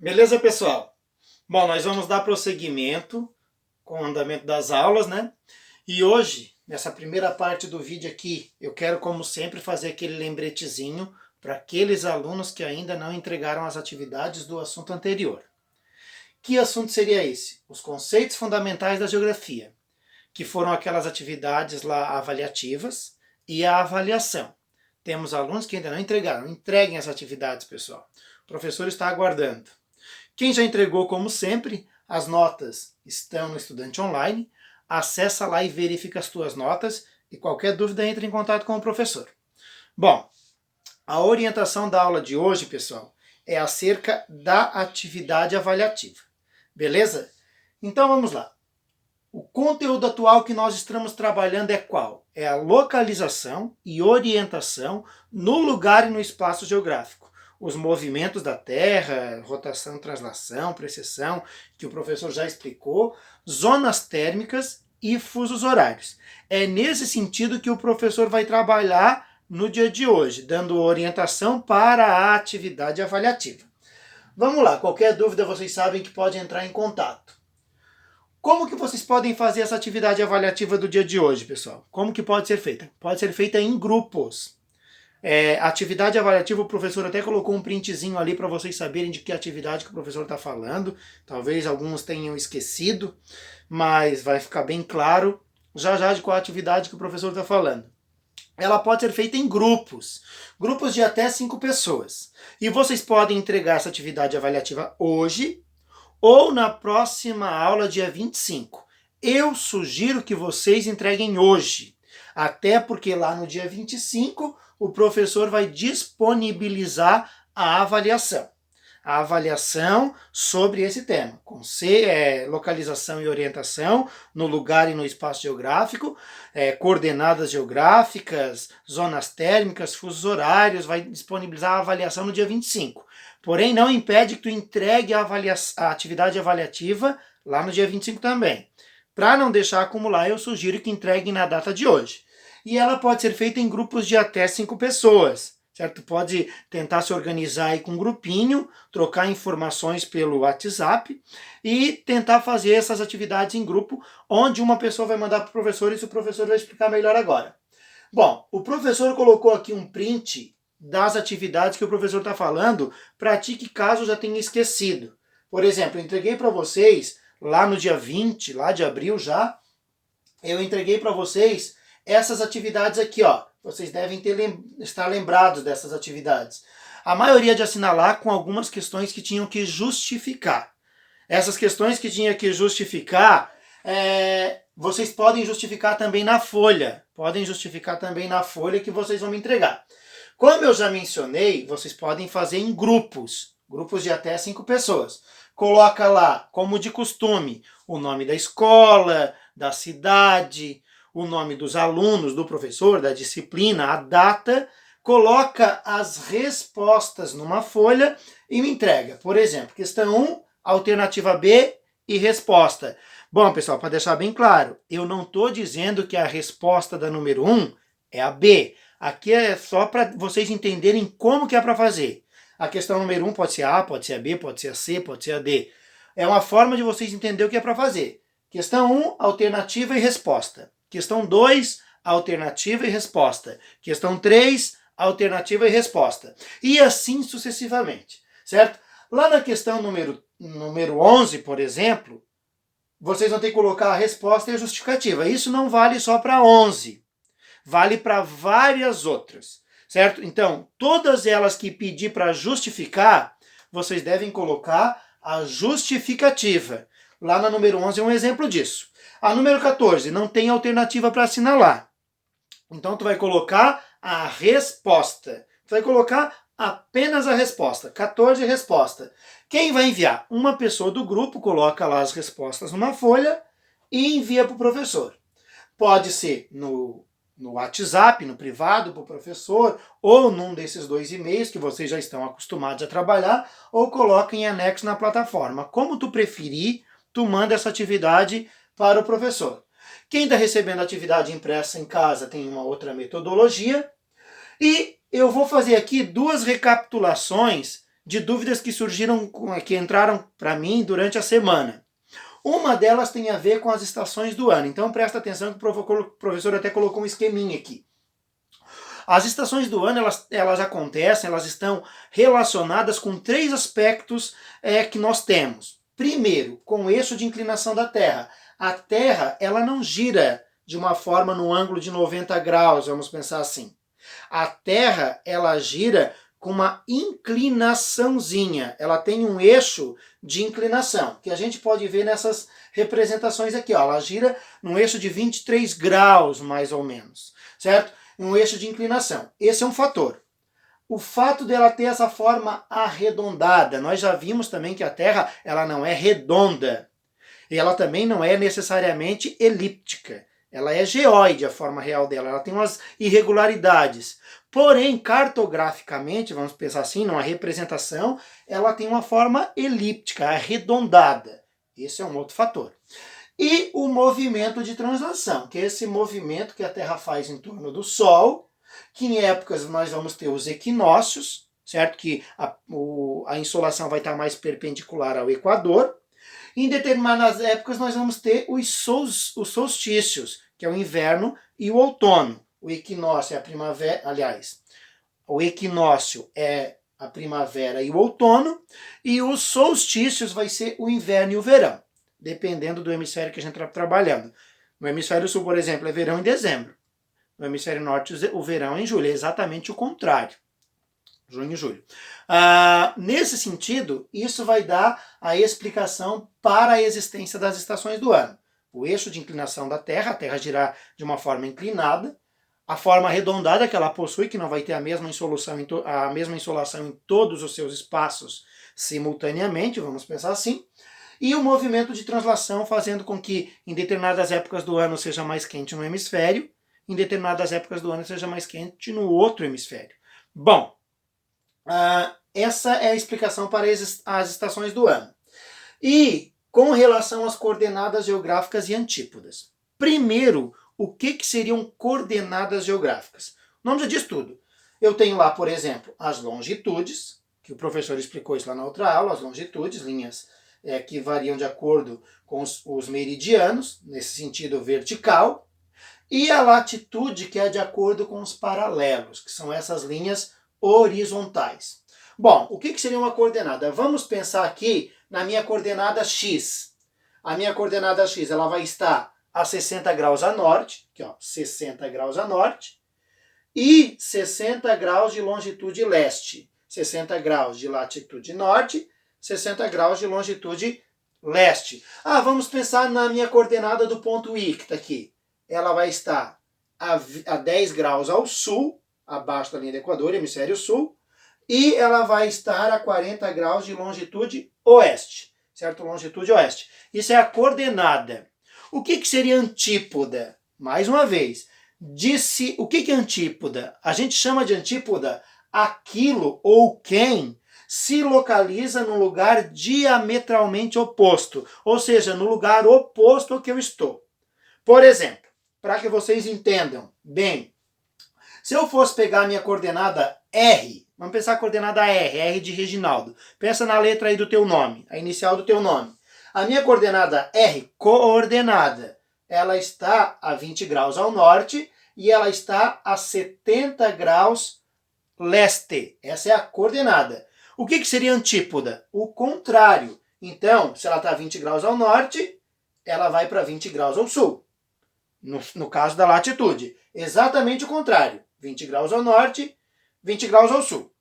Beleza, pessoal? Bom, nós vamos dar prosseguimento com o andamento das aulas, né? E hoje, nessa primeira parte do vídeo aqui, eu quero, como sempre, fazer aquele lembretezinho para aqueles alunos que ainda não entregaram as atividades do assunto anterior. Que assunto seria esse? Os conceitos fundamentais da geografia, que foram aquelas atividades lá avaliativas, e a avaliação. Temos alunos que ainda não entregaram. Entreguem as atividades, pessoal. O professor está aguardando. Quem já entregou, como sempre, as notas estão no Estudante Online. Acessa lá e verifica as tuas notas e qualquer dúvida entre em contato com o professor. Bom, a orientação da aula de hoje, pessoal, é acerca da atividade avaliativa. Beleza? Então vamos lá. O conteúdo atual que nós estamos trabalhando é qual? É a localização e orientação no lugar e no espaço geográfico. Os movimentos da Terra, rotação, translação, precessão, que o professor já explicou, zonas térmicas e fusos horários. É nesse sentido que o professor vai trabalhar no dia de hoje, dando orientação para a atividade avaliativa. Vamos lá, qualquer dúvida vocês sabem que pode entrar em contato. Como que vocês podem fazer essa atividade avaliativa do dia de hoje, pessoal? Como que pode ser feita? Pode ser feita em grupos. Atividade avaliativa, o professor até colocou um printzinho ali para vocês saberem de que atividade que o professor está falando. Talvez alguns tenham esquecido, mas vai ficar bem claro já de qual atividade que o professor está falando. Ela pode ser feita em grupos de até 5 pessoas. E vocês podem entregar essa atividade avaliativa hoje ou na próxima aula, dia 25. Eu sugiro que vocês entreguem hoje, até porque lá no dia 25 o professor vai disponibilizar a avaliação. A avaliação sobre esse tema, com localização e orientação no lugar e no espaço geográfico, coordenadas geográficas, zonas térmicas, fusos horários, vai disponibilizar a avaliação no dia 25. Porém, não impede que tu entregue a atividade avaliativa lá no dia 25 também. Para não deixar acumular, eu sugiro que entregue na data de hoje. E ela pode ser feita em grupos de até 5 pessoas, certo? Pode tentar se organizar aí com um grupinho, trocar informações pelo WhatsApp e tentar fazer essas atividades em grupo, onde uma pessoa vai mandar para o professor e o professor vai explicar melhor agora. Bom, o professor colocou aqui um print das atividades que o professor está falando, pratique caso já tenha esquecido. Por exemplo, eu entreguei para vocês, lá no dia 20, lá de abril já, eu entreguei para vocês essas atividades aqui, ó. Vocês devem estar lembrados dessas atividades. A maioria de assinalar com algumas questões que tinham que justificar. Essas questões que tinham que justificar, vocês podem justificar também na folha. Podem justificar também na folha que vocês vão me entregar. Como eu já mencionei, vocês podem fazer em grupos de até 5 pessoas. Coloca lá, como de costume, o nome da escola, da cidade, o nome dos alunos, do professor, da disciplina, a data, coloca as respostas numa folha e me entrega. Por exemplo, questão 1, alternativa B e resposta. Bom, pessoal, para deixar bem claro, eu não estou dizendo que a resposta da número 1 é a B. Aqui é só para vocês entenderem como que é para fazer. A questão número 1 pode ser A, pode ser a B, pode ser a C, pode ser a D. É uma forma de vocês entenderem o que é para fazer. Questão 1, alternativa e resposta. Questão 2, alternativa e resposta. Questão 3, alternativa e resposta. E assim sucessivamente, certo? Lá na questão número 11, por exemplo, vocês vão ter que colocar a resposta e a justificativa. Isso não vale só para 11. Vale para várias outras, certo? Então, todas elas que pedir para justificar, vocês devem colocar a justificativa. Lá na número 11 é um exemplo disso. A número 14 não tem alternativa para assinalar. Então, tu vai colocar a resposta. Tu vai colocar apenas a resposta. 14 resposta. Quem vai enviar? Uma pessoa do grupo coloca lá as respostas numa folha e envia para o professor. Pode ser no WhatsApp, no privado, para o professor, ou num desses 2 e-mails que vocês já estão acostumados a trabalhar, ou coloca em anexo na plataforma. Como tu preferir, tu manda essa atividade para o professor. Quem está recebendo a atividade impressa em casa tem uma outra metodologia. E eu vou fazer aqui 2 recapitulações de dúvidas que surgiram, que entraram para mim durante a semana. Uma delas tem a ver com as estações do ano. Então presta atenção que o professor até colocou um esqueminha aqui. As estações do ano, elas acontecem, elas estão relacionadas com 3 aspectos que nós temos. Primeiro, com o eixo de inclinação da Terra. A Terra, ela não gira de uma forma no ângulo de 90 graus, vamos pensar assim. A Terra, ela gira com uma inclinaçãozinha. Ela tem um eixo de inclinação, que a gente pode ver nessas representações aqui. Ó. Ela gira num eixo de 23 graus, mais ou menos, certo? Um eixo de inclinação. Esse é um fator. O fato dela ter essa forma arredondada, nós já vimos também que a Terra ela não é redonda. E ela também não é necessariamente elíptica. Ela é geóide, a forma real dela. Ela tem umas irregularidades. Porém, cartograficamente, vamos pensar assim, numa representação, ela tem uma forma elíptica, arredondada. Esse é um outro fator. E o movimento de translação, que é esse movimento que a Terra faz em torno do Sol, que em épocas nós vamos ter os equinócios, certo? Que a insolação vai estar mais perpendicular ao Equador. Em determinadas épocas nós vamos ter os solstícios, que é o inverno e o outono. O equinócio é a primavera, aliás, o equinócio é a primavera e o outono, e os solstícios vai ser o inverno e o verão, dependendo do hemisfério que a gente está trabalhando. No hemisfério sul, por exemplo, é verão em dezembro. No hemisfério norte, o verão é em julho. É exatamente o contrário. Junho e julho. Nesse sentido, isso vai dar a explicação para a existência das estações do ano. O eixo de inclinação da Terra, a Terra girar de uma forma inclinada, a forma arredondada que ela possui, que não vai ter a mesma insolação em todos os seus espaços simultaneamente, vamos pensar assim, e o movimento de translação fazendo com que em determinadas épocas do ano seja mais quente no hemisfério, em determinadas épocas do ano seja mais quente no outro hemisfério. Bom, essa é a explicação para as estações do ano. E com relação às coordenadas geográficas e antípodas. Primeiro, o que seriam coordenadas geográficas? O nome já diz tudo. Eu tenho lá, por exemplo, as longitudes, que o professor explicou isso lá na outra aula, as longitudes, linhas que variam de acordo com os meridianos, nesse sentido vertical, e a latitude, que é de acordo com os paralelos, que são essas linhas horizontais. Bom, o que seria uma coordenada? Vamos pensar aqui na minha coordenada x. A minha coordenada x ela vai estar a 60 graus a norte, aqui ó, 60 graus a norte, e 60 graus de longitude leste. 60 graus de latitude norte, 60 graus de longitude leste. Vamos pensar na minha coordenada do ponto I, que está aqui. Ela vai estar a 10 graus ao sul, abaixo da linha do Equador, hemisfério sul, e ela vai estar a 40 graus de longitude oeste, certo? Longitude oeste. Isso é a coordenada. O que seria antípoda? Mais uma vez, o que é antípoda? A gente chama de antípoda aquilo ou quem se localiza no lugar diametralmente oposto, ou seja, no lugar oposto ao que eu estou. Por exemplo, para que vocês entendam bem, se eu fosse pegar a minha coordenada R, vamos pensar a coordenada R de Reginaldo. Pensa na letra aí do teu nome, a inicial do teu nome. A minha coordenada R, coordenada, ela está a 20 graus ao norte e ela está a 70 graus leste. Essa é a coordenada. O que seria antípoda? O contrário. Então, se ela está a 20 graus ao norte, ela vai para 20 graus ao sul. No caso da latitude. Exatamente o contrário. 20 graus ao norte, 20 graus ao sul.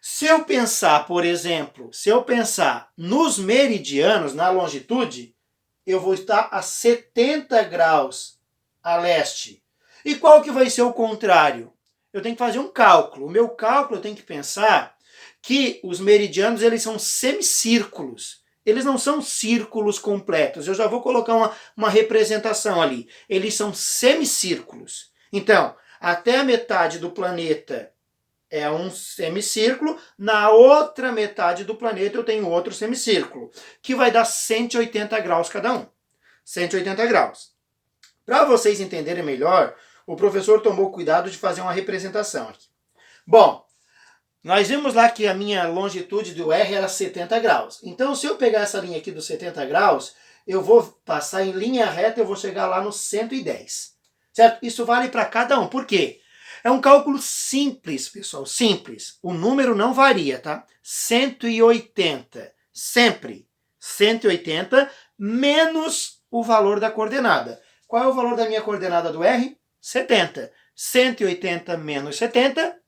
Se eu pensar, por exemplo, nos meridianos, na longitude, eu vou estar a 70 graus a leste. E qual que vai ser o contrário? Eu tenho que fazer um cálculo. O meu cálculo eu tenho que pensar que os meridianos eles são semicírculos. Eles não são círculos completos. Eu já vou colocar uma representação ali. Eles são semicírculos. Então, até a metade do planeta é um semicírculo, na outra metade do planeta eu tenho outro semicírculo, que vai dar 180 graus cada um. 180 graus. Para vocês entenderem melhor, o professor tomou cuidado de fazer uma representação aqui. Bom, Nós vimos lá que a minha longitude do R era 70 graus. Então, se eu pegar essa linha aqui dos 70 graus, eu vou passar em linha reta, eu vou chegar lá no 110. Certo? Isso vale para cada um. Por quê? É um cálculo simples, pessoal, simples. O número não varia, tá? 180, sempre. 180 menos o valor da coordenada. Qual é o valor da minha coordenada do R? 70. 180 menos 70,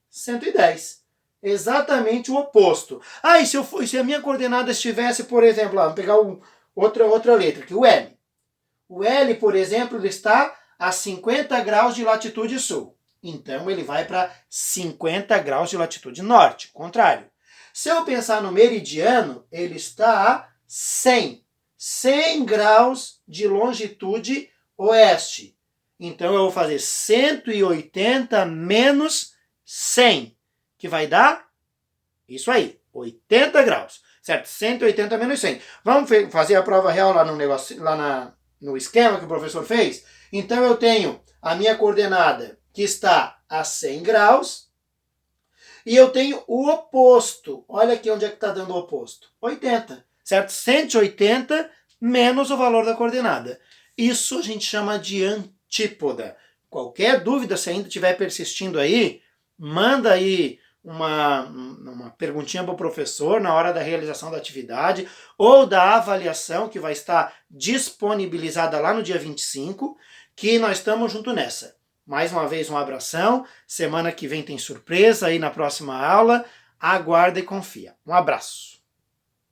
110. Exatamente o oposto. Ah, e se a minha coordenada estivesse, por exemplo, vamos pegar outra letra aqui, o L. O L, por exemplo, ele está a 50 graus de latitude sul. Então, ele vai para 50 graus de latitude norte, contrário. Se eu pensar no meridiano, ele está a 100 graus de longitude oeste. Então, eu vou fazer 180 menos 100, que vai dar isso aí, 80 graus, certo? 180 menos 100. Vamos fazer a prova real lá no negócio, no esquema que o professor fez? Então, eu tenho a minha coordenada, que está a 100 graus, e eu tenho o oposto. Olha aqui onde é que está dando o oposto. 80, certo? 180 menos o valor da coordenada. Isso a gente chama de antípoda. Qualquer dúvida, se ainda estiver persistindo aí, manda aí uma perguntinha para o professor na hora da realização da atividade ou da avaliação que vai estar disponibilizada lá no dia 25, que nós estamos junto nessa. Mais uma vez, um abração. Semana que vem tem surpresa aí na próxima aula. Aguarda e confia. Um abraço.